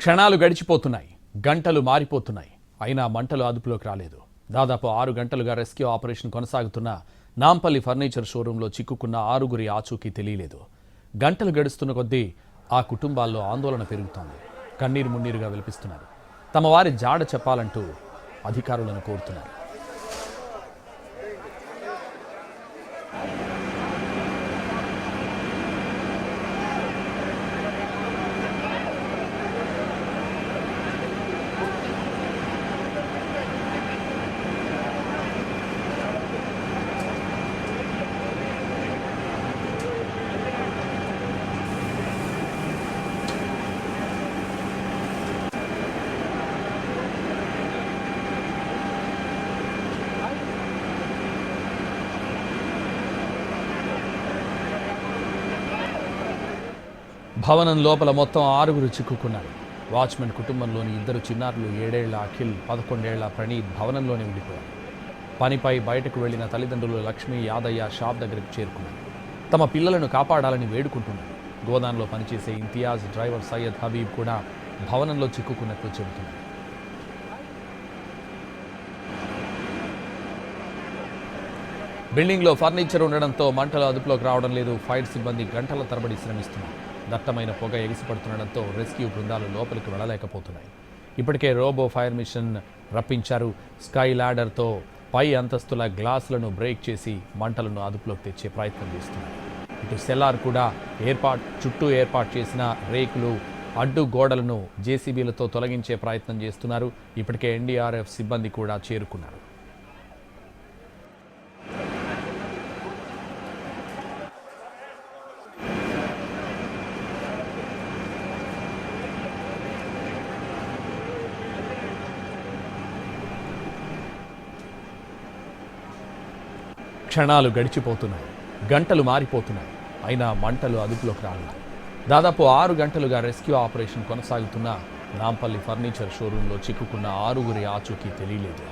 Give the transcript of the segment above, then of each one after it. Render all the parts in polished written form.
క్షణాలు గడిచిపోతున్నాయి, గంటలు మారిపోతున్నాయి. అయినా మంటలు అదుపులోకి రాలేదు. దాదాపు 6 గంటలుగా రెస్క్యూ ఆపరేషన్ కొనసాగుతున్న నాంపల్లి ఫర్నిచర్ షోరూంలో చిక్కుకున్న 6గురి ఆచూకీ తెలియలేదు. గంటలు గడుస్తున్న కొద్దీ ఆ కుటుంబాల్లో ఆందోళన పెరుగుతోంది. కన్నీరు మున్నీరుగా విలపిస్తున్నారు. తమ వారి జాడ చెప్పాలంటూ అధికారులను కోరుతున్నారు. భవనం లోపల మొత్తం 6గురు చిక్కుకున్నారు. వాచ్మెన్ కుటుంబంలోని 2 చిన్నారులు 7 ఏళ్ల అఖిల్, 11 ఏళ్ల ప్రణీత్ భవనంలోనే ఉండిపోయారు. పనిపై బయటకు వెళ్లిన తల్లిదండ్రులు లక్ష్మి, యాదయ్య షాప్ దగ్గరకు చేరుకున్నారు. తమ పిల్లలను కాపాడాలని వేడుకుంటున్నారు. గోదాంలో పనిచేసే ఇంతియాజ్, డ్రైవర్ సయ్యద్ హబీబ్ కూడా భవనంలో చిక్కుకున్నట్లు చెబుతున్నారు. బిల్డింగ్లో ఫర్నిచర్ ఉండడంతో మంటలు అదుపులోకి రావడం లేదు. ఫైర్ సిబ్బంది గంటల తరబడి శ్రమిస్తున్నారు. దట్టమైన పొగ ఎగిసిపడుతుండడంతో రెస్క్యూ బృందాలు లోపలికి వెళ్ళలేకపోతున్నాయి. ఇప్పటికే రోబో ఫైర్ మిషన్ రప్పించారు. స్కై ల్యాడర్తో పై అంతస్తుల గ్లాసులను బ్రేక్ చేసి మంటలను అదుపులోకి తెచ్చే ప్రయత్నం చేస్తున్నారు. ఇటు సెల్లార్ కూడా చుట్టూ ఏర్పాటు చేసిన రేకులు, అడ్డు గోడలను జేసీబీలతో తొలగించే ప్రయత్నం చేస్తున్నారు. ఇప్పటికే ఎన్డీఆర్ఎఫ్ సిబ్బంది కూడా చేరుకున్నారు. క్షణాలు గడిచిపోతున్నాయి, గంటలు మారిపోతున్నాయి. అయినా మంటలు అదుపులోకి రాలేదు. దాదాపు 6 గంటలుగా రెస్క్యూ ఆపరేషన్ కొనసాగుతున్న నాంపల్లి ఫర్నిచర్ షోరూంలో చిక్కుకున్న 6గురి ఆచూకీ తెలియలేదు.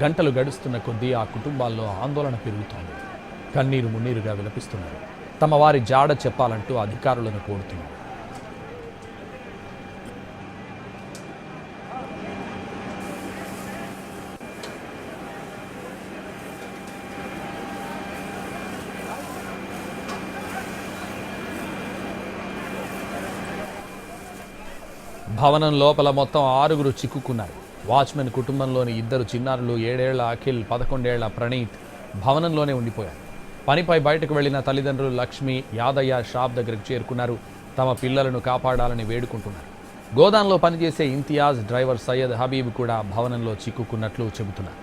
గంటలు గడుస్తున్న కొద్దీ ఆ కుటుంబాల్లో ఆందోళన పెరుగుతోంది. కన్నీరు మున్నీరుగా విలపిస్తున్నారు. తమ వారి జాడ చెప్పాలంటూ అధికారులను కోరుతున్నారు. భవనం లోపల మొత్తం 6గురు చిక్కుకున్నారు. వాచ్మెన్ కుటుంబంలోని 2 చిన్నారులు 7 ఏళ్ల అఖిల్, 11 ఏళ్ల ప్రణీత్ భవనంలోనే ఉండిపోయారు. పనిపై బయటకు వెళ్లిన తల్లిదండ్రులు లక్ష్మి, యాదయ్య షాప్ దగ్గరకు చేరుకున్నారు. తమ పిల్లలను కాపాడాలని వేడుకుంటున్నారు. గోదాంలో పనిచేసే ఇంతియాజ్, డ్రైవర్ సయ్యద్ హబీబ్ కూడా భవనంలో చిక్కుకున్నట్లు చెబుతున్నారు.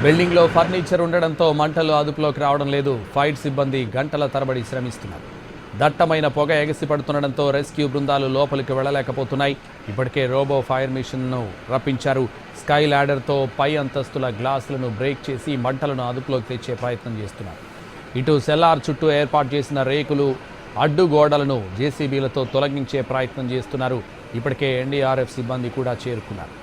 బిల్డింగ్లో ఫర్నిచర్ ఉండడంతో మంటలు అదుపులోకి రావడం లేదు. ఫైర్ సిబ్బంది గంటల తరబడి శ్రమిస్తున్నారు. దట్టమైన పొగ ఎగసిపడుతుండడంతో రెస్క్యూ బృందాలు లోపలికి వెళ్ళలేకపోతున్నాయి. ఇప్పటికే రోబో ఫైర్ మిషన్ను రప్పించారు. స్కై ల్యాడర్తో పై అంతస్తుల గ్లాసులను బ్రేక్ చేసి మంటలను అదుపులోకి తెచ్చే ప్రయత్నం చేస్తున్నారు. ఇటు సెల్లార్ చుట్టూ ఏర్పాటు చేసిన రేకులు, అడ్డు గోడలను జేసీబీలతో తొలగించే ప్రయత్నం చేస్తున్నారు. ఇప్పటికే ఎన్డీఆర్ఎఫ్ సిబ్బంది కూడా చేరుకున్నారు.